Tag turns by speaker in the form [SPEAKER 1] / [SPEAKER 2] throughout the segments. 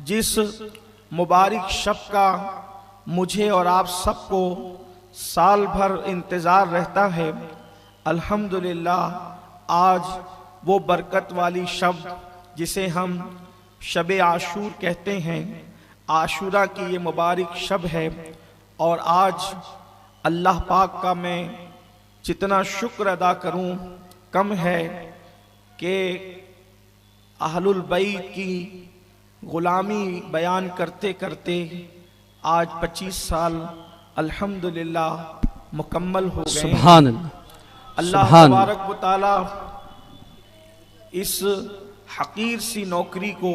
[SPEAKER 1] جس مبارک شب کا مجھے اور آپ سب کو سال بھر انتظار رہتا ہے، الحمدللہ آج وہ برکت والی شب جسے ہم شب عاشور کہتے ہیں، عاشورہ کی یہ مبارک شب ہے، اور آج اللہ پاک کا میں جتنا شکر ادا کروں کم ہے کہ اہل البیت کی غلامی بیان کرتے کرتے آج 25 سال الحمدللہ مکمل ہو گئے۔
[SPEAKER 2] سبحان اللہ،
[SPEAKER 1] اللہ
[SPEAKER 2] سبحان
[SPEAKER 1] تبارک و تعالی اس حقیر سی نوکری کو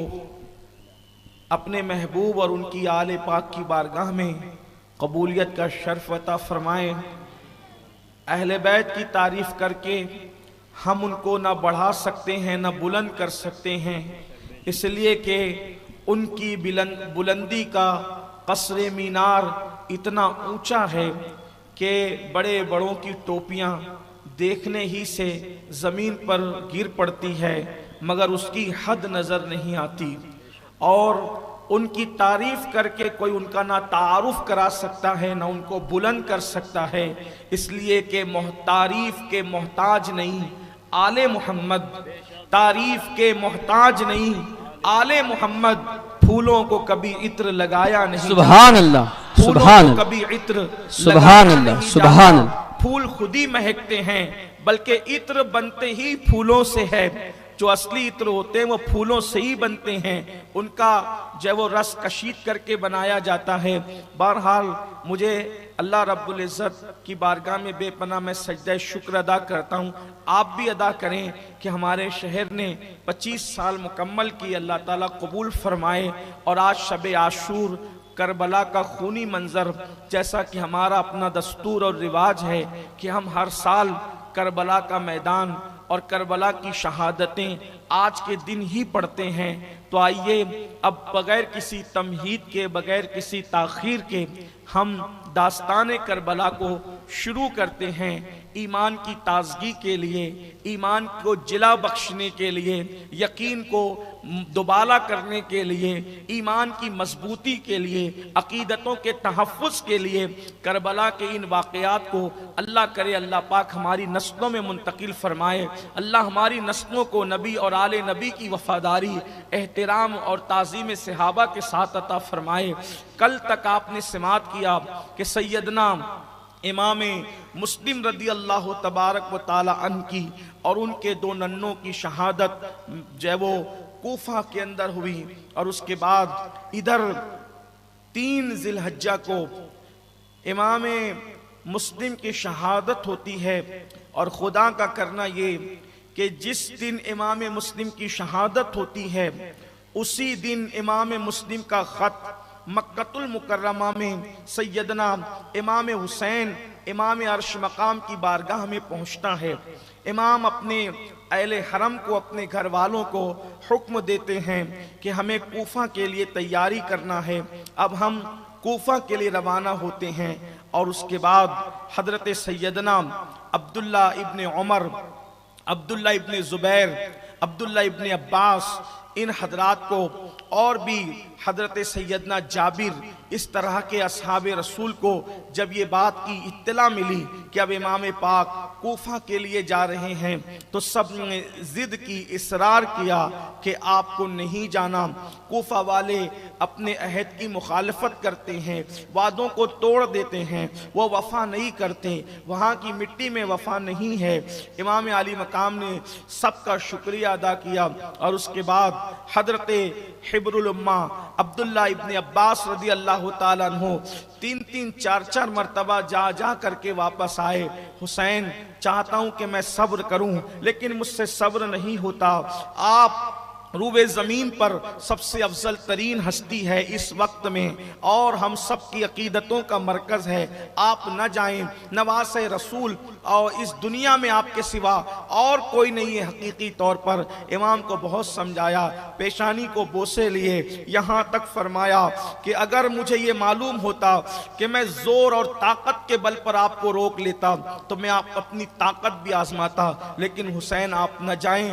[SPEAKER 1] اپنے محبوب اور ان کی آل پاک کی بارگاہ میں قبولیت کا شرف عطا فرمائے۔ اہل بیت کی تعریف کر کے ہم ان کو نہ بڑھا سکتے ہیں نہ بلند کر سکتے ہیں، اس لیے کہ ان کی بلندی کا قصر مینار اتنا اونچا ہے کہ بڑے بڑوں کی ٹوپیاں دیکھنے ہی سے زمین پر گر پڑتی ہے مگر اس کی حد نظر نہیں آتی، اور ان کی تعریف کر کے کوئی ان کا نہ تعارف کرا سکتا ہے نہ ان کو بلند کر سکتا ہے، اس لیے کہ تعریف کے محتاج نہیں آل محمد، تعریف کے محتاج نہیں آل محمد، پھولوں کو کبھی عطر لگایا نہیں،
[SPEAKER 2] سبحان اللہ،
[SPEAKER 1] پھولوں
[SPEAKER 2] سبحان
[SPEAKER 1] کو
[SPEAKER 2] اللہ،
[SPEAKER 1] کبھی عطر
[SPEAKER 2] سبحان
[SPEAKER 1] لگایا
[SPEAKER 2] اللہ،
[SPEAKER 1] نہیں
[SPEAKER 2] سبحان
[SPEAKER 1] جاتا،
[SPEAKER 2] اللہ۔
[SPEAKER 1] پھول خود ہی مہکتے ہیں بلکہ عطر بنتے ہی پھولوں سے ہے، جو اصلی عطر ہوتے ہیں وہ پھولوں سے ہی بنتے ہیں، ان کا جو وہ رس کشید کر کے بنایا جاتا ہے۔ بہرحال مجھے اللہ رب العزت کی بارگاہ میں بے پناہ میں سجدہ شکر ادا کرتا ہوں، آپ بھی ادا کریں کہ ہمارے شہر نے 25 سال مکمل کی، اللہ تعالیٰ قبول فرمائے، اور آج شب عاشور کربلا کا خونی منظر، جیسا کہ ہمارا اپنا دستور اور رواج ہے کہ ہم ہر سال کربلا کا میدان اور کربلا کی شہادتیں آج کے دن ہی پڑھتے ہیں، تو آئیے اب بغیر کسی تمہید کے، بغیر کسی تاخیر کے ہم داستان کربلا کو شروع کرتے ہیں، ایمان کی تازگی کے لیے، ایمان کو جلا بخشنے کے لیے، یقین کو دوبالا کرنے کے لیے، ایمان کی مضبوطی کے لیے، عقیدتوں کے تحفظ کے لیے، کربلا کے ان واقعات کو اللہ کرے اللہ پاک ہماری نسلوں میں منتقل فرمائے، اللہ ہماری نسلوں کو نبی اور آل نبی کی وفاداری، احترام اور تعظیم صحابہ کے ساتھ عطا فرمائے۔ کل تک آپ نے سماعت کیا کہ سیدنا امام مسلم رضی اللہ تبارک و تعالی عنہ کی اور ان کے دو ننوں کی شہادت جو وہ کوفہ کے اندر ہوئی، اور اس کے بعد ادھر 3 ذی الحجہ کو امام مسلم کی شہادت ہوتی ہے، اور خدا کا کرنا یہ کہ جس دن امام مسلم کی شہادت ہوتی ہے اسی دن امام مسلم کا خط مکۃ المکرمہ میں سیدنا امام حسین امام عرش مقام کی بارگاہ میں پہنچتا ہے۔ امام اپنے اہل حرم کو، اپنے گھر والوں کو حکم دیتے ہیں کہ ہمیں کوفہ کے لیے تیاری کرنا ہے، اب ہم کوفہ کے لیے روانہ ہوتے ہیں، اور اس کے بعد حضرت سیدنا عبداللہ ابن عمر، عبداللہ ابن زبیر، عبداللہ ابن عباس، ان حضرات کو اور بھی حضرت سیدنا جابر، اس طرح کے اصحاب رسول کو جب یہ بات کی اطلاع ملی کہ اب امام پاک کوفہ کے لیے جا رہے ہیں تو سب نے ضد کی، اصرار کیا کہ آپ کو نہیں جانا۔ کوفہ والے اپنے عہد کی مخالفت کرتے ہیں، وعدوں کو توڑ دیتے ہیں، وہ وفا نہیں کرتے، وہاں کی مٹی میں وفا نہیں ہے۔ امام علی مقام نے سب کا شکریہ ادا کیا، اور اس کے بعد حضرت حبر الامہ عبداللہ ابن عباس رضی اللہ تعالیٰ عنہ 3 4 مرتبہ جا کر کے واپس آئے۔ حسین چاہتا ہوں کہ میں صبر کروں لیکن مجھ سے صبر نہیں ہوتا، آپ روئے زمین پر سب سے افضل ترین ہستی ہے اس وقت میں، اور ہم سب کی عقیدتوں کا مرکز ہے، آپ نہ جائیں، نواز رسول اور اس دنیا میں آپ کے سوا اور کوئی نہیں ہے حقیقی طور پر۔ امام کو بہت سمجھایا، پیشانی کو بوسے لیے، یہاں تک فرمایا کہ اگر مجھے یہ معلوم ہوتا کہ میں زور اور طاقت کے بل پر آپ کو روک لیتا تو میں آپ اپنی طاقت بھی آزماتا، لیکن حسین آپ نہ جائیں،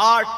[SPEAKER 1] 8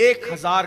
[SPEAKER 1] 1000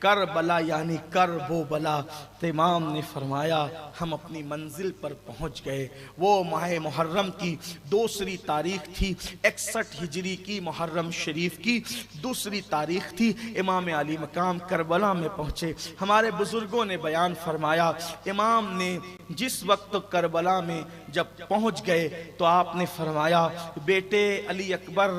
[SPEAKER 1] کربلا یعنی کر وہ بلا. تو امام نے فرمایا ہم اپنی منزل پر پہنچ گئے. وہ ماہ محرم کی دوسری تاریخ تھی، 61 ہجری کی محرم شریف کی دوسری تاریخ تھی. امام علی مقام کربلا میں پہنچے. ہمارے بزرگوں نے بیان فرمایا امام نے جس وقت کربلا میں جب پہنچ گئے تو آپ نے فرمایا بیٹے علی اکبر،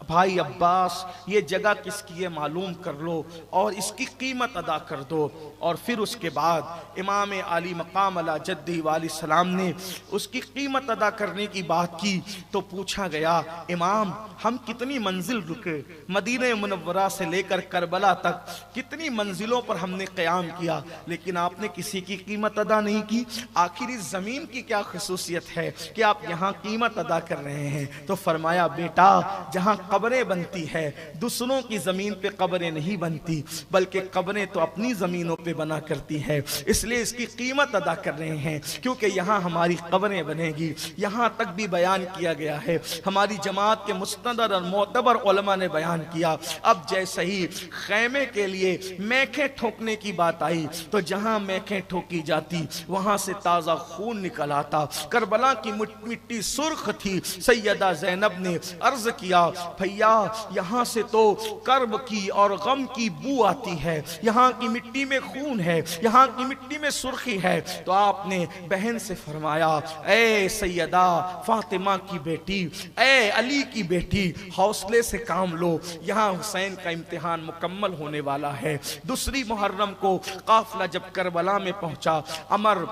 [SPEAKER 1] بھائی عباس، یہ جگہ کس کی ہے معلوم کر لو اور اس کی قیمت ادا کر دو. اور پھر اس کے بعد امام علی مقام علی جدہ والی سلام نے اس کی قیمت ادا کرنے کی بات کی تو پوچھا گیا امام ہم کتنی منزل رکے، مدینہ منورہ سے لے کر کربلا تک کتنی منزلوں پر ہم نے قیام کیا، لیکن آپ نے کسی کی قیمت ادا نہیں کی. آخر اس زمین کی کیا خصوصیت ہے کہ آپ یہاں قیمت ادا کر رہے ہیں؟ تو فرمایا بیٹا جہاں قبریں بنتی ہے دوسروں کی زمین پہ قبریں نہیں بنتی، بلکہ قبریں تو اپنی زمینوں پہ بنا کرتی ہے، اس لیے اس کی قیمت ادا کر رہے ہیں کیونکہ یہاں ہماری قبریں بنے گی. یہاں تک بھی بیان کیا گیا ہے، ہماری جماعت کے مستندر اور معتبر علماء نے بیان کیا. اب جیسے ہی خیمے کے لیے میخیں ٹھوکنے کی بات آئی تو جہاں میخیں ٹھوکی جاتی وہاں سے تازہ خون نکل آتا. کربلا کی مٹی سرخ تھی. سیدہ زینب نے عرض کیا بھیا یہاں سے تو کرب کی اور غم کی بو آتی ہے، یہاں کی مٹی میں خون ہے، یہاں کی مٹی میں سرخی ہے. تو آپ نے بہن سے فرمایا اے سیدہ فاطمہ کی بیٹی، اے علی کی بیٹی، حوصلے سے کام لو، یہاں حسین کا امتحان مکمل ہونے والا ہے. دوسری محرم کو قافلہ جب کربلا میں پہنچا، عمر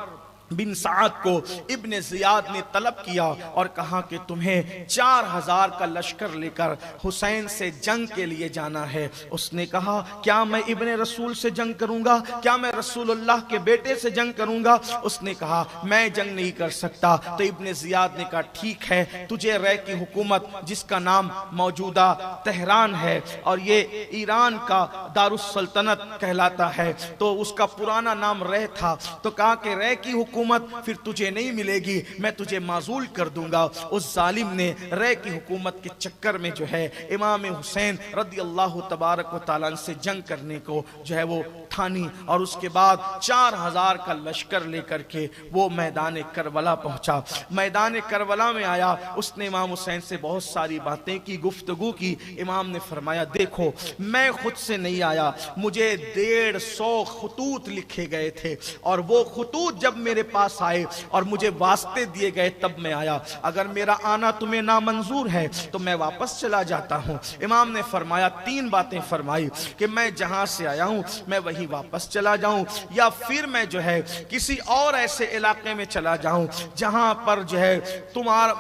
[SPEAKER 1] بن سعد کو ابن زیاد نے طلب کیا اور کہا کہ تمہیں 4000 کا لشکر لے کر حسین سے جنگ کے لیے جانا ہے. اس نے کہا کیا میں ابن رسول سے جنگ کروں گا؟ کیا میں رسول اللہ کے بیٹے سے جنگ کروں گا؟ اس نے کہا میں جنگ نہیں کر سکتا. تو ابن زیاد نے کہا ٹھیک ہے، تجھے رے کی حکومت جس کا نام موجودہ تہران ہے اور یہ ایران کا دارالسلطنت کہلاتا ہے، تو اس کا پرانا نام رے تھا، تو کہا کہ رے کی حکومت پھر تجھے نہیں ملے گی، میں تجھے معزول کر دوں گا. اس ظالم نے رے کی حکومت کے چکر میں جو ہے امام حسین رضی اللہ تبارک و تعالیٰ سے جنگ کرنے کو جو ہے وہ ٹھانی اور اس کے بعد 4000 کا لشکر لے کر کے وہ میدان کربلا پہنچا. میدان کربلا میں آیا، اس نے امام حسین سے بہت ساری باتیں کی، گفتگو کی. امام نے فرمایا دیکھو میں خود سے نہیں آیا، مجھے 150 خطوط لکھے گئے تھے اور وہ خطوط جب میرے پاس آئے اور مجھے واسطے دیے گئے تب میں آیا. اگر میرا آنا تمہیں نامنظور ہے تو میں واپس چلا جاتا ہوں. امام نے فرمایا 3 باتیں فرمائی کہ میں جہاں سے آیا ہوں میں وہی واپس چلا جاؤں، یا پھر میں جو ہے کسی اور ایسے علاقے میں چلا جاؤں جہاں پر جو ہے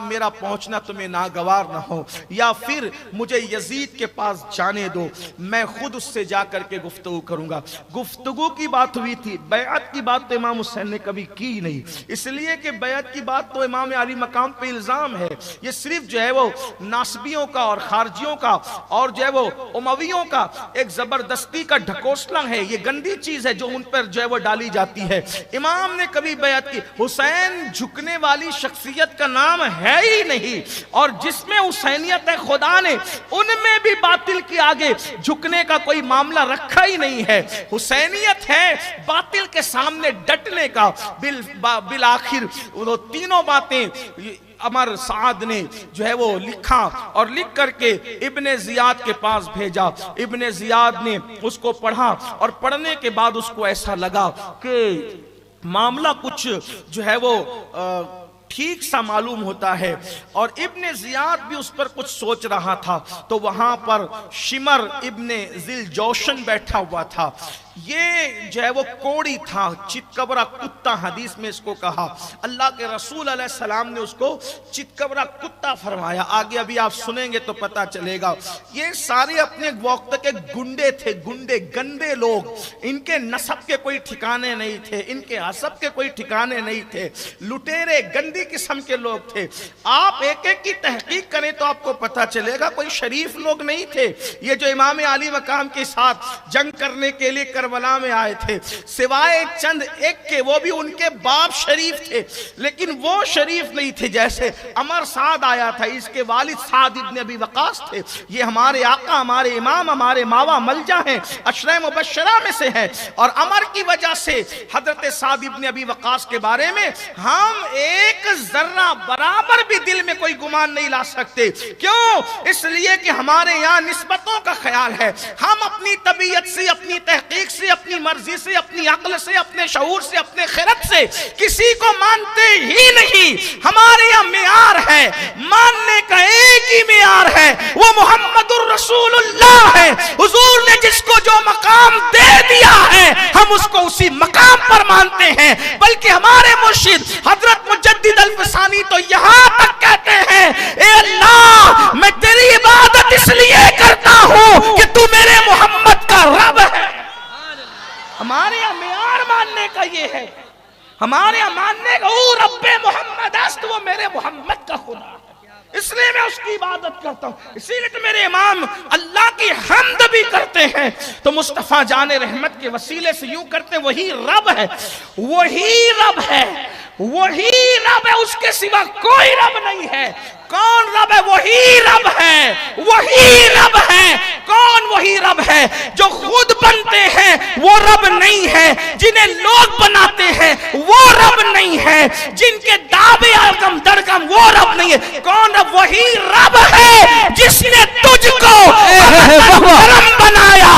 [SPEAKER 1] میرا پہنچنا تمہیں ناگوار نہ ہو، یا پھر مجھے یزید کے پاس جانے دو، میں خود اس سے جا کر کے گفتگو کروں گا. گفتگو کی بات ہوئی تھی، بیعت کی بات تو امام حسین نے کبھی کی نہیں، اس لیے کہ بیعت کی بات تو امام علی مقام پہ الزام ہے. یہ صرف جو ہے وہ ناصبیوں کا اور خارجیوں کا اور جو ہے وہ امویوں کا ایک زبردستی کا ڈھکوسلا ہے، یہ گندی چیز ہے جو ان پر جو ہے وہ ڈالی جاتی ہے. امام نے کبھی بیعت کی، حسین جھکنے والی شخصیت کا نام ہے ہی نہیں، اور جس میں حسینیت ہے خدا نے ان میں بھی باطل کے آگے جھکنے کا کوئی معاملہ رکھا ہی نہیں ہے. حسینیت ہے باطل کے سامنے ڈٹنے کا. بالآخر وہ تینوں باتیں عمر سعد نے جو ہے وہ لکھا اور لکھ کر کے ابن زیاد کے پاس بھیجا. ابن زیاد نے اس کو پڑھا اور پڑھنے کے بعد اس کو ایسا لگا کہ معاملہ کچھ جو ہے وہ ٹھیک سا معلوم ہوتا ہے، اور ابن زیاد بھی اس پر کچھ سوچ رہا تھا. تو وہاں پر شمر ابن ذل جوشن بیٹھا ہوا تھا. یہ جو ہے وہ کوڑی تھا، چتکبرا کتا حدیث میں اس کو کہا. اللہ کے رسول علیہ السلام نے اس کو چتکبرا کتا فرمایا. آگے ابھی آپ سنیں گے تو پتا چلے گا. یہ سارے اپنے وقت کے گنڈے تھے، گنڈے گندے لوگ. ان کے نسب کے کوئی ٹھکانے نہیں تھے، ان کے حسب کے کوئی ٹھکانے نہیں تھے، لٹیرے گندی قسم کے لوگ تھے. آپ ایک ایک کی تحقیق کریں تو آپ کو پتا چلے گا کوئی شریف لوگ نہیں تھے. یہ جو امام علی مقام کے ساتھ جنگ کرنے کے لیے کربلا میں آئے تھے سوائے چند ایک کے، وہ بھی ان کے باپ شریف تھے لیکن وہ شریف نہیں تھے، جیسے عمر سعد آیا تھا، اس کے والد سعد ابن ابی وقاص تھے۔ یہ ہمارے آقا، ہمارے امام، ہمارے ماوا ملجا ہیں، عشرہ مبشرہ میں سے ہیں، اور عمر کی وجہ سے حضرت سعد ابن ابی وقاص کے بارے میں ہم ایک ذرہ برابر بھی دل میں کوئی گمان نہیں لا سکتے۔ کیوں؟ اس لیے کہ ہمارے یہاں نسبتوں کا خیال ہے، ہم اپنی طبیعت سے، اپنی تحقیق سے، اپنی مرضی سے، اپنی عقل سے، اپنے شعور سے، اپنے خرد سے کسی کو مانتے ہی نہیں۔ ہمارے یہاں معیار ہے، ماننے کا ایک ہی معیار ہے، وہ محمد الرسول اللہ ہے۔ حضور نے جس کو جو مقام دے دیا ہے ہم اس کو اسی مقام پر مانتے ہیں، بلکہ ہمارے مرشد حضرت مجدد الفسانی تو یہاں تک کہتے ہیں اے اللہ میں تیری عبادت اس لیے کرتا ہوں کہ تو میرے محمد کا رب ہے۔ ہمارے یہاں معیار ماننے کا یہ ہے، ہمارے یہاں ماننے کا او رب محمد است، وہ میرے محمد کا خدا ہے، اس لیے میں اس کی عبادت کرتا ہوں۔ اسی لیے تو میرے امام اللہ کی حمد بھی کرتے ہیں تو مصطفیٰ جان رحمت کے وسیلے سے یوں کرتے ہیں وہی رب ہے، وہی رب ہے، وہی رب ہے، اس کے سوا کوئی رب نہیں ہے۔ کون رب ہے؟ وہی رب ہے، وہی رب ہے۔ کون وہی رب ہے؟ جو خود بنتے ہیں وہ رب نہیں ہے، جنہیں لوگ بناتے ہیں وہ رب نہیں ہے، جن کے دعوے ارگم درگم وہ رب نہیں ہے۔ کون رب؟ وہی رب ہے جس نے تجھ کو کرم بنایا،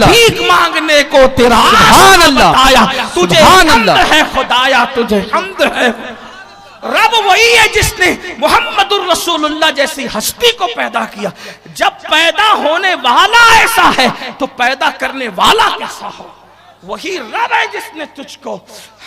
[SPEAKER 1] بھیک مانگنے کو تیرا آسان بتایا، تجھے حمد ہے خدایا، تجھے حمد ہے۔ رب وہی ہے جس نے محمد الرسول اللہ جیسی ہستی کو پیدا کیا۔ جب پیدا ہونے والا ایسا ہے تو پیدا کرنے والا کیسا ہو؟ وہی رب ہے جس نے تجھ کو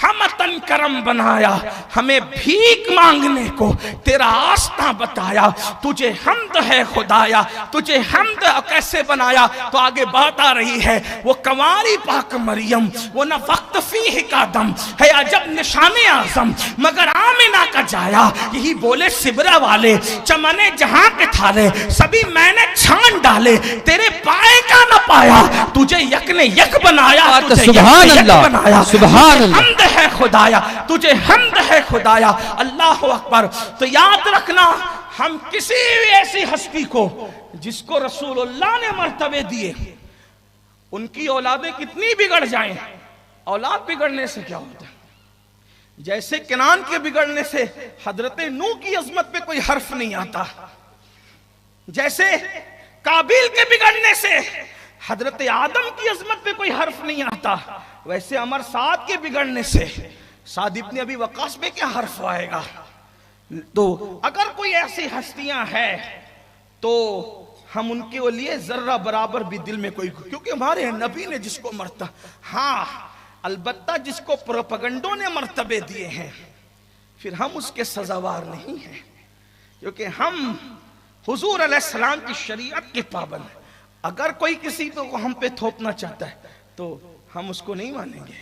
[SPEAKER 1] حمتن کرم بنایا، ہمیں بھیک مانگنے کو تیرا آستہ بتایا، تجھے حمد ہے خدایا، تجھے حمد کیسے بنایا؟ تو آگے بات آ رہی ہے، وہ کنواری پاک مریم، وہ نفخت فیہ کا دم ہے عجب نشان اعظم، مگر آمنہ کا جایا، یہی بولے سبرہ والے، چمنے جہاں کے تھالے سبھی میں نے چھان ڈالے، تیرے پائے کا نہ پایا، تجھے یک نے یک بنایا،
[SPEAKER 2] سبحان اللہ، سبحان اللہ،
[SPEAKER 1] حمد ہے خدایا، تجھے حمد ہے خدایا۔ اللہ اکبر۔ تو یاد رکھنا، ہم کسی بھی ایسی ہستی کو جس کو رسول اللہ نے مرتبے دیے، ان کی اولادیں کتنی بگڑ جائیں، اولاد بگڑنے سے کیا ہوتا ہے؟ جیسے کنعان کے بگڑنے سے حضرت نوح کی عظمت پہ کوئی حرف نہیں آتا، جیسے قابیل کے بگڑنے سے حضرت آدم کی عظمت پہ کوئی حرف نہیں آتا، ویسے عمر سعد کے بگڑنے سے سعد ابن ابی وقاص پہ کیا حرف آئے گا؟ تو اگر کوئی ایسی ہستیاں ہیں تو ہم ان کے لیے ذرہ برابر بھی دل میں کوئی، کیونکہ ہمارے نبی نے جس کو مرتا، ہاں البتہ جس کو پروپیگنڈوں نے مرتبے دیے ہیں پھر ہم اس کے سزاوار نہیں ہیں، کیونکہ ہم حضور علیہ السلام کی شریعت کے پابند ہیں۔ اگر کوئی کسی کو ہم پہ تھوپنا چاہتا ہے تو ہم اس کو نہیں مانیں گے۔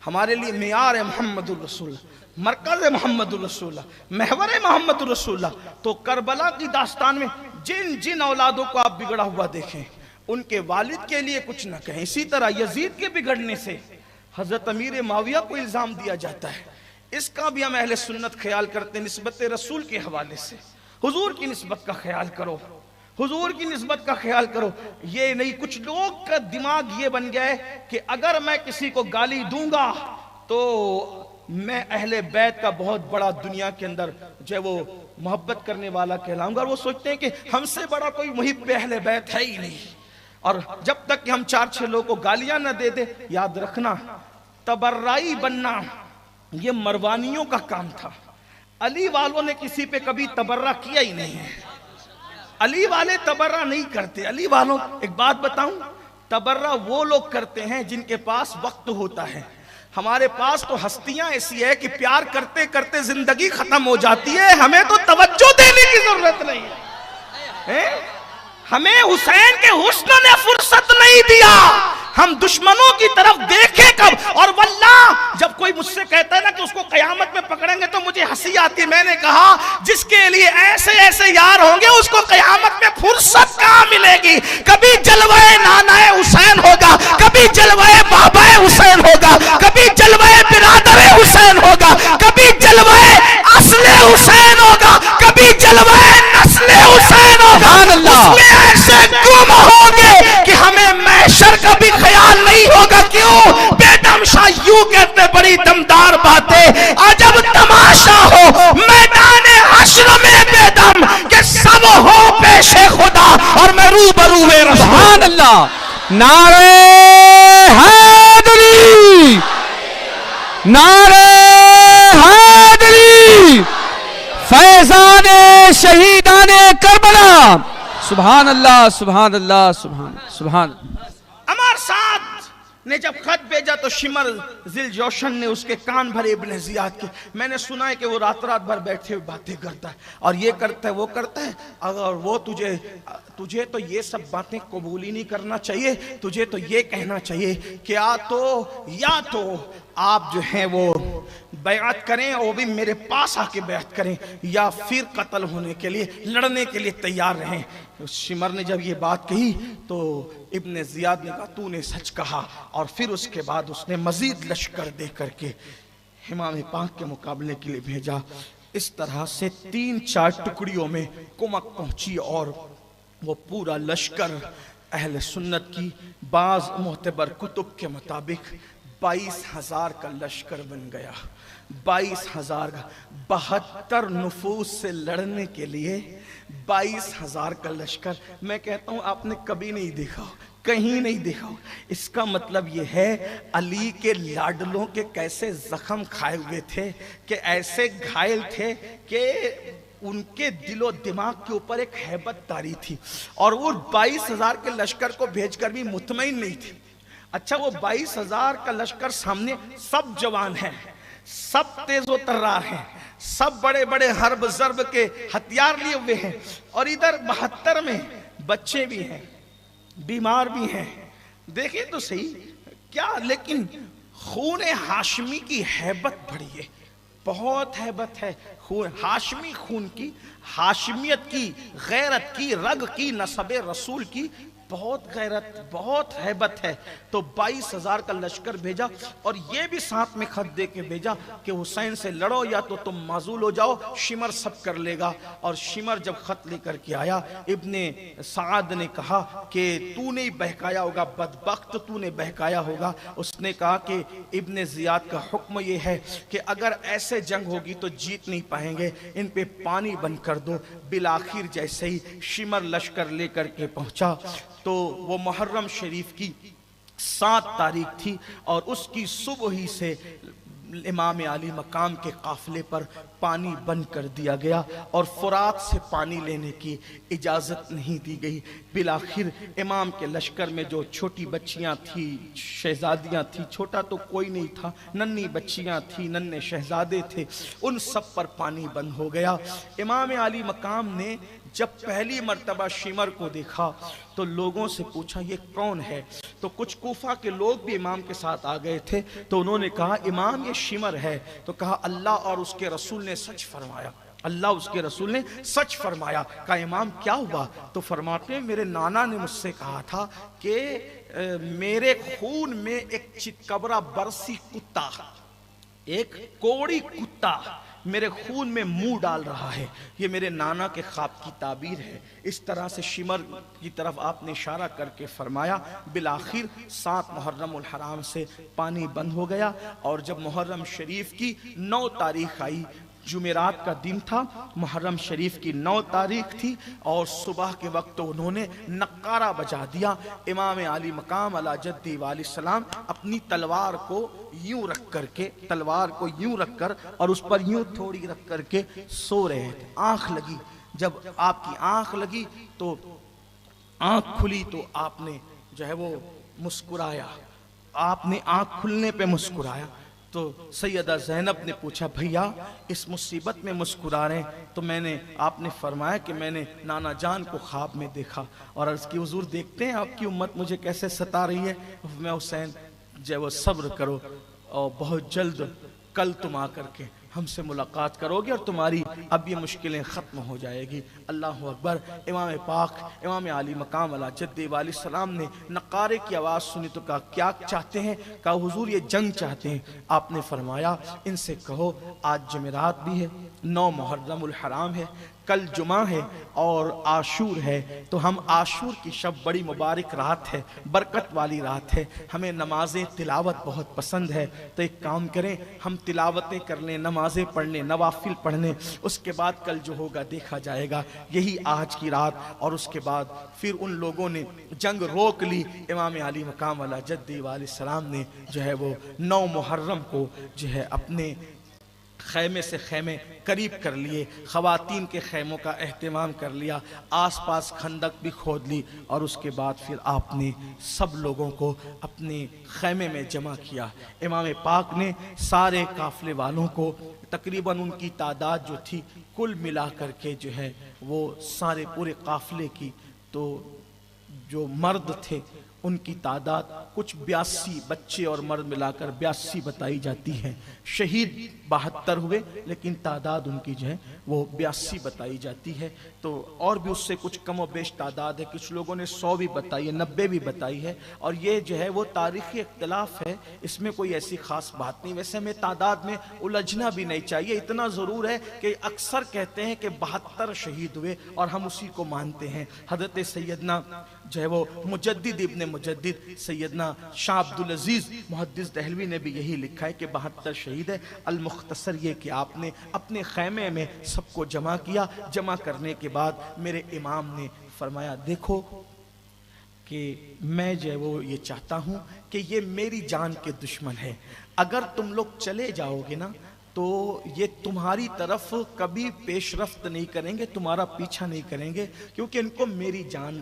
[SPEAKER 1] ہمارے لیے معیار ہے محمد الرسول اللہ، مرکز ہے محمد الرسول اللہ، محور ہے محمد الرسول اللہ۔ تو کربلا کی داستان میں جن جن اولادوں کو آپ بگڑا ہوا دیکھیں ان کے والد کے لیے کچھ نہ کہیں۔ اسی طرح یزید کے بگڑنے سے حضرت امیر معاویہ کو الزام دیا جاتا ہے، اس کا بھی ہم اہل سنت خیال کرتے ہیں نسبت رسول کے حوالے سے۔ حضور کی نسبت کا خیال کرو، حضور کی نسبت کا خیال کرو۔ یہ نہیں، کچھ لوگ کا دماغ یہ بن گیا ہے کہ اگر میں کسی کو گالی دوں گا تو میں اہل بیت کا بہت بڑا دنیا کے اندر جو ہے وہ محبت کرنے والا کہلاؤں گا، اور وہ سوچتے ہیں کہ ہم سے بڑا کوئی محب اہل بیت ہے ہی نہیں۔ اور جب تک کہ ہم 4-6 لوگوں کو گالیاں نہ دے دیں، یاد رکھنا تبرعی بننا یہ مروانیوں کا کام تھا۔ علی والوں نے کسی پہ کبھی تبرع کیا ہی نہیں ہے، علی والے تبرع نہیں کرتے۔ علی والوں، ایک بات بتاؤں، تبرع وہ لوگ کرتے ہیں جن کے پاس وقت ہوتا ہے۔ ہمارے پاس تو ہستیاں ایسی ہے کہ پیار کرتے کرتے زندگی ختم ہو جاتی ہے، ہمیں تو توجہ دینے کی ضرورت نہیں ہے۔ ہمیں حسین کے حسن نے فرصت نہیں دیا ہم دشمنوں کی طرف دیکھیں کب؟ اور واللہ جب کوئی مجھ سے کہتا ہے نا کہ اس کو قیامت میں پکڑیں گے تو مجھے ہنسی آتی ہے. میں نے کہا جس کے لیے ایسے ایسے یار ہوں گے اس کو قیامت میں فرصت کہاں ملے گی؟ کبھی جلوہ نانا حسین ہوگا، کبھی جلوہ بابا حسین ہوگا، کبھی جلوہ برادر حسین ہوگا، کبھی جلوہ اصل حسین ہوگا، کبھی جلوہ نسل حسین ہوگا. اس میں ایسے گم ہوں گے کہ ہمیں محشر کا بھی خیال نہیں ہوگا. کیوں؟ بیدم شاہ یوں کہتے بڑی دمدار باتیں، عجب تماشا ہو میدان حشر میں بیدم کہ سب ہو پیش خدا اور میں روبرو رسول.
[SPEAKER 2] سبحان اللہ. نعرہ حیدری، نعرہ حیدری، فیضان شہیدان کربلا. سبحان اللہ سبحان اللہ سبحان اللہ.
[SPEAKER 1] عمار سعد نے جب خط بھیجا تو شمر ذل جوشن نے اس کے کان بھرے ابن زیاد کے. میں نے سنا ہے کہ وہ رات بھر بیٹھے ہوئے باتیں کرتا ہے اور یہ کرتا ہے وہ کرتا ہے. اگر وہ تجھے تو یہ سب باتیں قبول ہی نہیں کرنا چاہیے. تجھے تو یہ کہنا چاہیے کہ یا تو آپ جو ہیں وہ بیعت کریں اور وہ بھی میرے پاس آ کے بیعت کریں، یا پھر قتل ہونے کے لیے لڑنے کے لیے تیار رہیں. شمر نے جب یہ بات کہی تو ابن زیاد نے کہا تو نے سچ کہا. اور پھر اس کے بعد اس نے مزید لشکر دے کر کے امام پاک کے مقابلے کے لیے بھیجا. اس طرح سے 3-4 ٹکڑیوں میں کمک پہنچی اور وہ پورا لشکر اہل سنت کی بعض معتبر کتب کے مطابق 22,000 کا لشکر بن گیا. 22,000 کا 72 نفوس سے لڑنے کے لیے 22,000 کا لشکر. میں کہتا ہوں آپ نے کبھی نہیں دیکھا، کہیں نہیں دیکھا. اس کا مطلب یہ ہے علی کے لاڈلوں کے کیسے زخم کھائے ہوئے تھے کہ ایسے گھائل تھے کہ ان کے دل و دماغ کے اوپر ایک ہیبت طاری تھی. اور وہ 22,000 کے لشکر کو بھیج کر بھی مطمئن نہیں تھی. اچھا وہ 22,000 کا لشکر سامنے سب جوان ہیں، سب تیز و ترار ہیں، سب بڑے بڑے حرب ضرب کے ہتھیار لیے ہوئے ہیں، اور ادھر 72 میں بچے بھی ہیں، بیمار بھی ہیں. دیکھیں تو صحیح کیا، لیکن خون ہاشمی کی ہیبت بڑی ہے، بہت ہیبت ہے. ہاشمی خون کی، ہاشمیت کی، غیرت کی، رگ کی، نسب رسول کی بہت غیرت، بہت ہیبت ہے. تو 22,000 کا لشکر بھیجا اور یہ بھی ساتھ میں خط دے کے بھیجا کہ حسین سے لڑو یا تو تم معزول ہو جاؤ، شمر سب کر لے گا. اور شمر جب خط لے کر کے آیا، ابن سعد نے کہا کہ تو نے بہکایا ہوگا، بدبخت تو نے بہکایا ہوگا. اس نے کہا کہ ابن زیاد کا حکم یہ ہے کہ اگر ایسے جنگ ہوگی تو جیت نہیں پائیں گے، ان پہ پانی بند کر دو. بالآخر جیسے ہی شمر لشکر لے کر کے پہنچا تو وہ محرم شریف کی 7 تاریخ تھی اور اس کی صبح ہی سے امام علی مقام کے قافلے پر پانی بند کر دیا گیا اور فرات سے پانی لینے کی اجازت نہیں دی گئی. بالآخر امام کے لشکر میں جو چھوٹی بچیاں تھی، شہزادیاں تھی، چھوٹا تو کوئی نہیں تھا، ننھی بچیاں تھی، ننھے شہزادے تھے، ان سب پر پانی بند ہو گیا. امام علی مقام نے جب پہلی مرتبہ شمر کو دیکھا تو لوگوں سے پوچھا یہ کون ہے. تو کچھ کوفہ کے لوگ بھی امام کے ساتھ آ گئے تھے تو انہوں نے کہا امام یہ شمر ہے. تو کہا اللہ اور اس کے رسول نے سچ فرمایا، اللہ اس کے رسول نے سچ فرمایا. کہا امام کیا ہوا؟ تو فرماتے ہیں میرے نانا نے مجھ سے کہا تھا کہ میرے خون میں ایک چتکبرا برسی کتا، ایک کوڑی کتا میرے خون میں منہ ڈال رہا ہے. یہ میرے نانا کے خواب کی تعبیر ہے. اس طرح سے شمر کی طرف آپ نے اشارہ کر کے فرمایا. بالآخر 7 محرم الحرام سے پانی بند ہو گیا اور جب محرم شریف کی 9 تاریخ آئی، جمعرات کا دن تھا، محرم شریف کی 9 تاریخ تھی اور صبح کے وقت انہوں نے نقارہ بجا دیا. امام علی مقام علی جدی علیہ السلام اپنی تلوار کو یوں رکھ کر کے، تلوار کو یوں رکھ کر اور اس پر یوں تھوڑی رکھ کر کے سو رہے تھے. آنکھ لگی، جب آپ کی آنکھ لگی تو آنکھ کھلی تو آپ نے جو ہے وہ مسکرایا. آپ نے آنکھ کھلنے پہ مسکرایا. تو سیدہ زینب نے پوچھا بھیا اس مصیبت میں مسکرا رہے ہیں؟ تو آپ نے فرمایا کہ میں نے نانا جان کو خواب میں دیکھا اور عرض کی حضور دیکھتے ہیں آپ کی امت مجھے کیسے ستا رہی ہے؟ میں حسین جو وہ صبر کرو اور بہت جلد کل تم آ کر کے ہم سے ملاقات کرو گے اور تمہاری اب یہ مشکلیں ختم ہو جائے گی۔ اللہ اکبر۔ امام پاک امام علی مقام علی جد علیہ السلام نے نقارے کی آواز سنی تو کہا کیا چاہتے ہیں؟ کہا حضور یہ جنگ چاہتے ہیں۔ آپ نے فرمایا ان سے کہو آج جمعرات بھی ہے، 9 محرم الحرام ہے، کل جمعہ ہے اور عاشور ہے، تو ہم عاشور کی شب بڑی مبارک رات ہے، برکت والی رات ہے، ہمیں نمازیں تلاوت بہت پسند ہے، تو ایک کام کریں ہم تلاوتیں کر لیں، نمازیں پڑھ لیں، نوافل پڑھ لیں، اس کے بعد کل جو ہوگا دیکھا جائے گا۔ یہی آج کی رات، اور اس کے بعد پھر ان لوگوں نے جنگ روک لی۔ امام علی مقام علی جد علیہ السلام نے جو ہے وہ 9 محرم کو جو ہے اپنے خیمے سے خیمے قریب کر لیے، خواتین کے خیموں کا اہتمام کر لیا، آس پاس خندق بھی کھود لی، اور اس کے بعد پھر آپ نے سب لوگوں کو اپنے خیمے میں جمع کیا۔ امام پاک نے سارے قافلے والوں کو تقریباً ان کی تعداد جو تھی کل ملا کر کے جو ہے وہ سارے پورے قافلے کی تو جو مرد تھے ان کی تعداد کچھ 82 بچے اور مرد ملا کر 82 بتائی جاتی ہے۔ شہید 72 ہوئے لیکن تعداد ان کی جو ہے وہ 82 بتائی جاتی ہے۔ تو اور بھی اس سے کچھ کم و بیش تعداد ہے، کچھ لوگوں نے 100 بھی بتائی ہے، 90 بھی بتائی ہے، اور یہ جو ہے وہ تاریخی اختلاف ہے، اس میں کوئی ایسی خاص بات نہیں۔ ویسے ہمیں تعداد میں الجھنا بھی نہیں چاہیے، اتنا ضرور ہے کہ اکثر کہتے ہیں کہ 72 شہید ہوئے اور ہم اسی کو مانتے ہیں۔ حضرت سیدنا جو ہے وہ مجدد ابن مجدد سیدنا شاہ عبدالعزیز محدث دہلوی نے بھی یہی لکھا ہے کہ 72 شہید ہے۔ المختصر یہ کہ آپ نے اپنے خیمے میں سب کو جمع کیا، جمع کرنے کے بعد میرے امام نے فرمایا دیکھو کہ میں جو ہے وہ یہ چاہتا ہوں کہ یہ میری جان کے دشمن ہے، اگر تم لوگ چلے جاؤ گے نا تو یہ تمہاری طرف کبھی پیش رفت نہیں کریں گے، تمہارا پیچھا نہیں کریں گے، کیونکہ ان کو میری جان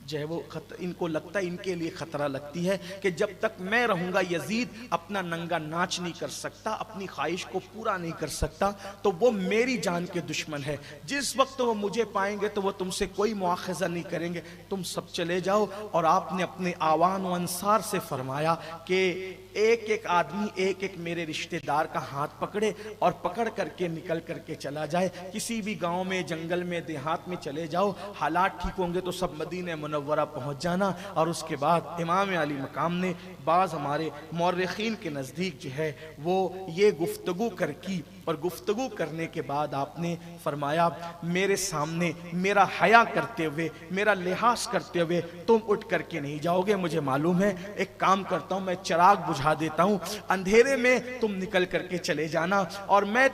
[SPEAKER 1] جو ہے وہ ان کو لگتا ہے، ان کے لیے خطرہ لگتی ہے کہ جب تک میں رہوں گا یزید اپنا ننگا ناچ نہیں کر سکتا، اپنی خواہش کو پورا نہیں کر سکتا، تو وہ میری جان کے دشمن ہے۔ جس وقت وہ مجھے پائیں گے تو وہ تم سے کوئی مواخذہ نہیں کریں گے، تم سب چلے جاؤ۔ اور آپ نے اپنے آوان و انصار سے فرمایا کہ ایک ایک آدمی ایک ایک میرے رشتہ دار کا ہاتھ پکڑے اور پکڑ کر کے نکل کر کے چلا جائے، کسی بھی گاؤں میں جنگل میں دیہات میں چلے جاؤ، حالات ٹھیک ہوں گے تو سب مدینہ منورہ پہنچ جانا۔ اور اس کے بعد امام علی مقام نے بعض ہمارے مورخین کے نزدیک جو ہے وہ یہ گفتگو کی، اور گفتگو کرنے کے بعد آپ نے فرمایا میرے سامنے میرا حیا کرتے ہوئے، میرا لحاظ کرتے ہوئے تم اٹھ کر کے نہیں جاؤ گے، مجھے معلوم ہے، ایک کام کرتا ہوں میں چراغ بجھا دیتا ہوں، اندھیرے میں تم نکل کر کے چلے جانا، اور میں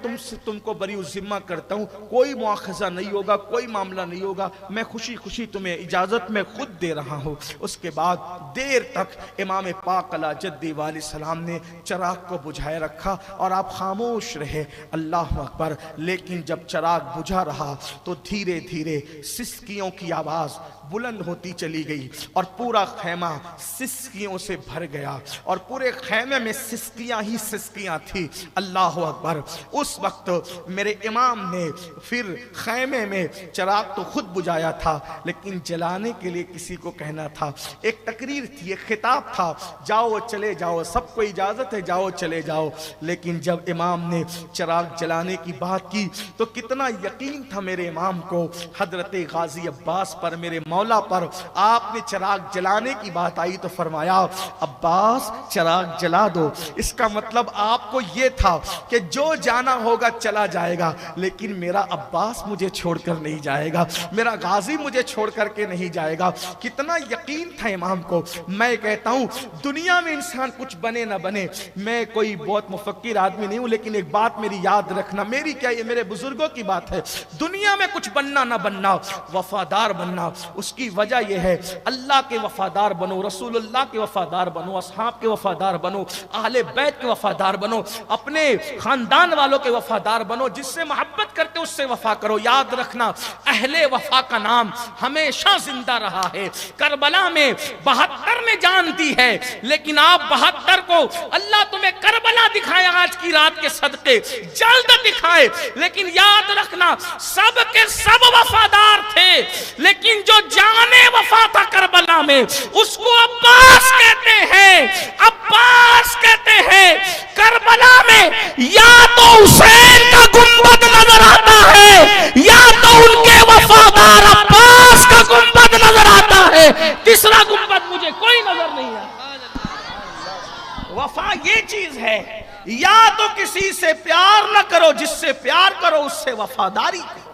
[SPEAKER 1] تم کو بری ذمہ کرتا ہوں، کوئی مواخذہ نہیں ہوگا، کوئی معاملہ نہیں ہوگا، میں خوشی خوشی تمہیں اجازت میں خود دے رہا ہوں۔ اس کے بعد دیر تک امام پاک علی جد علیہ السلام نے چراغ کو بجھائے رکھا اور آپ خاموش رہے۔ اللہ اکبر۔ لیکن جب چراغ بجھا رہا تو دھیرے دھیرے سسکیوں کی آواز بلند ہوتی چلی گئی اور پورا خیمہ سسکیوں سے بھر گیا، اور پورے خیمے میں سسکیاں ہی سسکیاں تھی۔ اللہ اکبر۔ اس وقت میرے امام نے پھر خیمے میں چراغ تو خود بجھایا تھا لیکن جلانے کے لیے کسی کو کہنا تھا، ایک تقریر تھی، ایک خطاب تھا، جاؤ چلے جاؤ، سب کو اجازت ہے، جاؤ چلے جاؤ۔ لیکن جب امام نے چراغ جلانے کی بات کی تو کتنا یقین تھا میرے امام کو حضرت غازی عباس پر، میرے مولا پر۔ آپ نے چراغ جلانے کی بات آئی تو فرمایا عباس چراغ جلا دو۔ اس کا مطلب آپ کو یہ تھا کہ جو جانا ہوگا چلا جائے گا، لیکن میرا عباس مجھے چھوڑ کر نہیں جائے گا، میرا غازی مجھے چھوڑ کر کے نہیں جائے گا۔ کتنا یقین تھا امام کو۔ میں کہتا ہوں دنیا میں انسان کچھ بنے نہ بنے، میں کوئی بہت مفکر آدمی نہیں ہوں، لیکن ایک بات میری یاد رکھنا، میری کیا یہ میرے بزرگوں کی بات ہے، دنیا میں کچھ بننا نہ بننا، وفادار بننا۔ اس کی وجہ یہ ہے اللہ کے وفادار بنو، رسول اللہ کے وفادار بنو، اصحاب کے وفادار بنو، اہل بیت کے وفادار بنو، اپنے خاندان والوں کے وفادار بنو، جس سے محبت کرتے اس سے وفا کرو۔ یاد رکھنا اہل وفا کا نام ہمیشہ زندہ رہا ہے۔ کربلا میں 72 72 نے جان دی ہے، لیکن آپ 72 کو اللہ تمہیں کربلا دکھائے آج کی رات کے صدقے، جلد دکھائے، لیکن یاد رکھنا سب کے سب وفادار تھے، لیکن جو جانے وفا تھا کربلا میں اس کو عباس کہتے ہیں، عباس کہتے ہیں۔ کربلا میں یا تو حسین کا گنبد نظر آتا ہے یا تو ان کے وفادار عباس کا گنبد نظر آتا ہے، تیسرا گنبد مجھے کوئی نظر نہیں آتا۔ وفا یہ چیز ہے، یا تو کسی سے پیار نہ کرو، جس سے پیار کرو اس سے وفاداری کرو،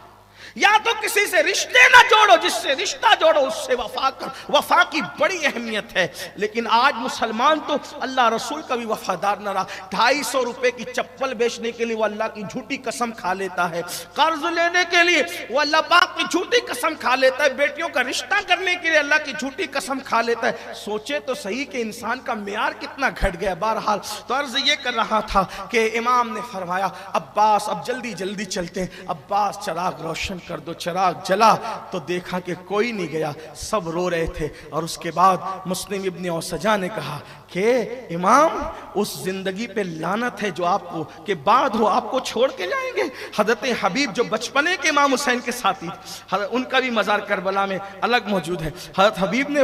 [SPEAKER 1] یا تو کسی سے رشتے نہ جوڑو، جس سے رشتہ جوڑو اس سے وفا کرو۔ وفا کی بڑی اہمیت ہے، لیکن آج مسلمان تو اللہ رسول کا بھی وفادار نہ رہا۔ 250 روپے کی چپل بیچنے کے لیے وہ اللہ کی جھوٹی قسم کھا لیتا ہے، قرض لینے کے لیے وہ اللہ پاک کی جھوٹی قسم کھا لیتا ہے، بیٹیوں کا رشتہ کرنے کے لیے اللہ کی جھوٹی قسم کھا لیتا ہے۔ سوچے تو صحیح کہ انسان کا معیار کتنا گھٹ گیا۔ بہرحال تو عرض یہ کر رہا تھا کہ امام نے فرمایا عباس اب جلدی جلدی چلتے ہیں، عباس چراغ روشن کر دو۔ چراغ جلا تو دیکھا کہ کوئی نہیں گیا، سب رو رہے تھے۔ اور اس کے بعد مسلم ابن اوسجا نے کہا کہ امام اس زندگی پہ لعنت ہے جو آپ کو کہ بعد ہو آپ کو چھوڑ کے جائیں گے۔ حضرت حبیب جو بچپنے کے امام حسین کے ساتھی تھے، ان کا بھی مزار کربلا میں الگ موجود ہے۔ حضرت حبیب نے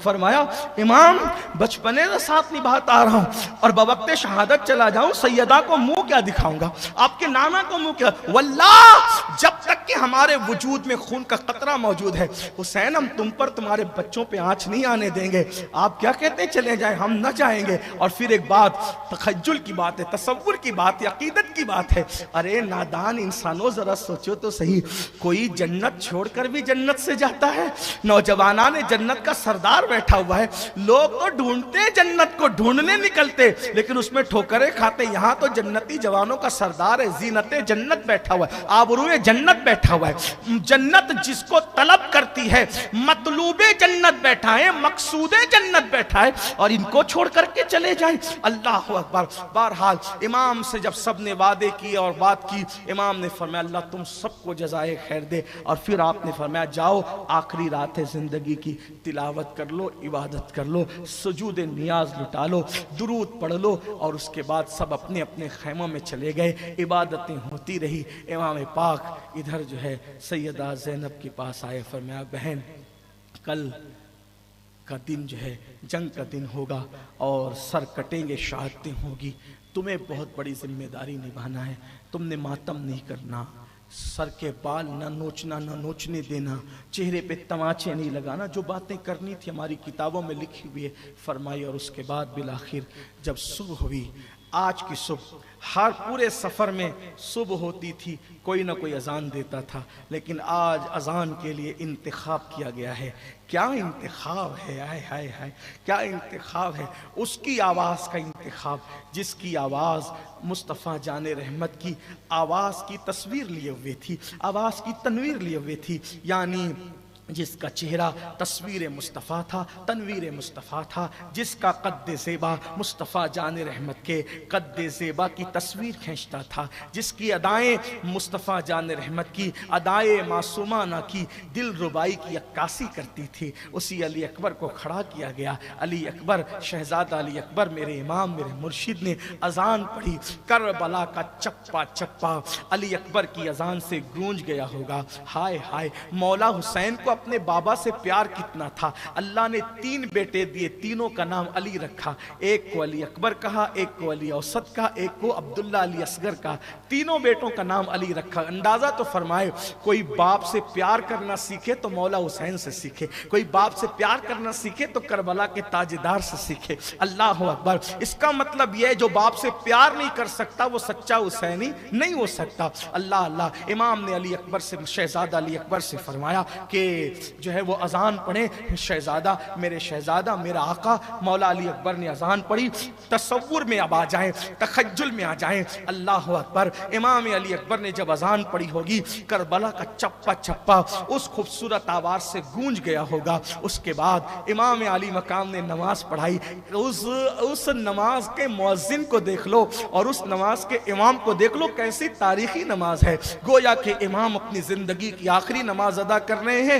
[SPEAKER 1] فرمایا امام بچپنے سے ساتھ نبھاتا آ رہا ہوں اور بوقت شہادت چلا جاؤں سیدہ کو منہ کیا دکھاؤں گا، آپ کے نانا کو منہ کیا، واللہ جب تک کہ ہمارے وجود میں خون کا قطرہ موجود ہے حسین ہم تم پر تمہارے بچوں پہ آنچ نہیں آنے دیں گے، آپ کیا کہتے ہیں چلے جائیں، ہم نہ جائیں گے۔ اور پھر ایک بات تخیل کی بات ہے، تصور کی بات ہے، عقیدت کی بات ہے۔ ارے نادان انسانوں ذرا سوچو تو صحیح، کوئی جنت چھوڑ کر بھی جنت سے جاتا ہے؟ نوجوانان جنت کا سردار بیٹھا ہوا ہے، لوگ تو ڈھونڈتے جنت کو، ڈھونڈنے نکلتے لیکن اس میں ٹھوکریں کھاتے۔ یہاں تو جنتی جوانوں کا سردار ہے، زینت جنت بیٹھا ہوا ہے، آبروئے جنت بیٹھا ہوا ہے۔ جنت جس کو طلب کرتی ہے، مطلوب جنت بیٹھا ہے، مقصود جنت بیٹھا ہے، اور ان کو چھوڑ کر کے چلے جائیں۔ اللہ اکبر۔ بہرحال امام سے جب سب نے وعدے کیے اور بات کی، امام نے فرمایا اللہ تم سب کو جزائے خیر دے، اور پھر آپ نے فرمایا جاؤ آخری رات ہے زندگی کی، تلاوت کر لو، عبادت کر لو، سجود نیاز لٹا لو، درود پڑھ لو، اور اس کے بعد سب اپنے اپنے خیموں میں چلے گئے۔ عبادتیں ہوتی رہی۔ امام پاک ادھر جو ہے سیدہ زینب کے پاس آئے، فرمایا بہن کل کا دن جو ہے جنگ کا دن ہوگا اور سر کٹیں گے، شہادتیں ہوگی، تمہیں بہت بڑی ذمہ داری نبھانا ہے، تم نے ماتم نہیں کرنا، سر کے بال نہ نوچنا، نہ نوچنے دینا، چہرے پہ تماچے نہیں لگانا، جو باتیں کرنی تھی ہماری کتابوں میں لکھی ہوئی ہے فرمائی۔ اور اس کے بعد بالآخر جب صبح ہوئی، آج کی صبح ہر پورے سفر میں صبح ہوتی تھی کوئی نہ کوئی اذان دیتا تھا، لیکن آج اذان کے لیے انتخاب کیا گیا ہے۔ کیا انتخاب ہے، ہائے ہائے ہائے کیا انتخاب ہے، اس کی آواز کا انتخاب جس کی آواز مصطفیٰ جان رحمت کی آواز کی تصویر لیے ہوئے تھی، آواز کی تنویر لیے ہوئے تھی، یعنی جس کا چہرہ تصویر مصطفیٰ تھا، تنویر مصطفیٰ تھا، جس کا قد زیبا مصطفیٰ جان رحمت کے قد زیبا کی تصویر کھینچتا تھا، جس کی ادائیں مصطفیٰ جان رحمت کی ادائیں معصومانہ کی دل ربائی کی عکاسی کرتی تھی، اسی علی اکبر کو کھڑا کیا گیا۔ علی اکبر، شہزادہ علی اکبر، میرے امام میرے مرشد نے اذان پڑھی، کربلا کا چپا چپا علی اکبر کی اذان سے گونج گیا ہوگا۔ ہائے ہائے مولا حسین کو اپنے بابا سے پیار کتنا تھا، اللہ نے 3 بیٹے دیے، تینوں کا نام علی رکھا، ایک کو علی اکبر کہا، ایک کو علی اوسط کہا، ایک کو عبداللہ علی اصغر کہا، تینوں بیٹوں کا نام علی رکھا۔ اندازہ تو فرمائے کوئی باپ سے پیار کرنا سیکھے تو مولا حسین سے سیکھے، کوئی باپ سے پیار کرنا سیکھے تو کربلا کے تاجدار سے سیکھے۔ اللہ اکبر۔ اس کا مطلب یہ جو باپ سے پیار نہیں کر سکتا وہ سچا حسینی نہیں ہو سکتا۔ اللہ اللہ۔ امام نے علی اکبر سے، شہزادہ علی اکبر سے فرمایا کہ جو ہے وہ اذان پڑھیں، شہزادہ میرے شہزادہ میرا آقا مولا علی اکبر نے اذان پڑھی، تصور میں اب آ جائیں، تخیل میں آ جائیں۔ اللہ اکبر۔ امام علی اکبر نے جب اذان پڑھی ہوگی، کربلا کا چپا چپا اس خوبصورت آواز سے گونج گیا ہوگا۔ اس کے بعد امام علی مقام نے نماز پڑھائی، اس نماز کے مؤذن کو دیکھ لو اور اس نماز کے امام کو دیکھ لو، کیسی تاریخی نماز ہے، گویا کہ امام اپنی زندگی کی آخری نماز ادا کر رہے ہیں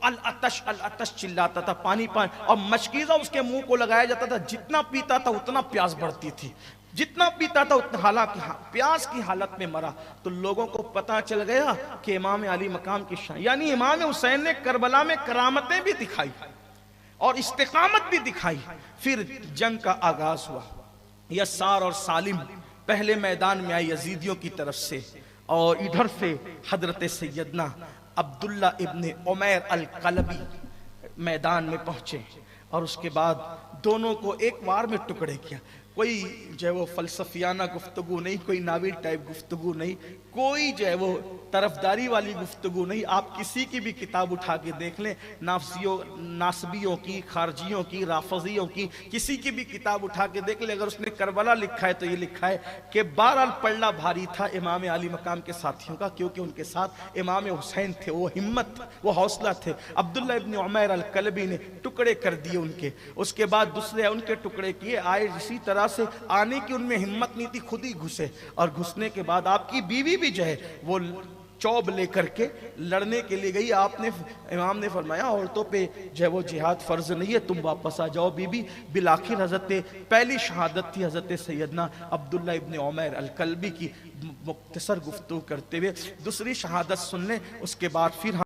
[SPEAKER 1] العطش العطش چلاتا تھا، پانی پانی، اور مشکیزہ اس کے منہ کو لگایا جاتا تھا، جتنا پیتا تھا اتنا پیاس بڑھتی تھی، جتنا پیتا تھا اتنا، حالانکہ پیاس کی حالت میں مرا۔ تو لوگوں کو پتا چل گیا کہ امام علی مقام کی شان، یعنی امام حسین نے کربلا میں کرامتیں بھی دکھائی اور استقامت بھی دکھائی۔ پھر جنگ کا آغاز ہوا، یسار اور سالم پہلے میدان میں آئے یزیدیوں کی طرف سے، اور ادھر سے حضرت سیدنا عبداللہ ابن عمیر القلبی میدان میں پہنچے، اور اس کے بعد دونوں کو ایک بار میں ٹکڑے کیا۔ کوئی جو ہے وہ فلسفیانہ گفتگو نہیں، کوئی ناول ٹائپ گفتگو نہیں، کوئی جو ہے وہ طرفداری والی گفتگو نہیں۔ آپ کسی کی بھی کتاب اٹھا کے دیکھ لیں، ناصبیوں کی، خارجیوں کی، رافضیوں کی، کسی کی بھی کتاب اٹھا کے دیکھ لیں، اگر اس نے کربلا لکھا ہے تو یہ لکھا ہے کہ بہرحال پلڑا بھاری تھا امام علی مقام کے ساتھیوں کا، کیونکہ ان کے ساتھ امام حسین تھے، وہ ہمت، وہ حوصلہ تھے۔ عبداللہ ابن عمیر القلبی نے ٹکڑے کر دیے ان کے، اس کے بعد دوسرے ان کے ٹکڑے کیے، آئے اسی طرح سے آنے کی ان میں ہمت نہیں تھی، خود ہی گھسے، اور گھسنے کے بعد آپ کی بیوی بھی جو ہے وہ چوب لے کر کے لڑنے کے لیے گئی۔ آپ نے، امام نے فرمایا عورتوں پہ جو ہے وہ جہاد فرض نہیں ہے، تم واپس آ جاؤ بی بی۔ بالآخر حضرت پہلی شہادت تھی حضرت سیدنا عبداللہ ابن عمیر القلبی کی، مختصر گفتگو کرتے ہوئے دوسری شہادت سن لیں، اس کے بعد پھر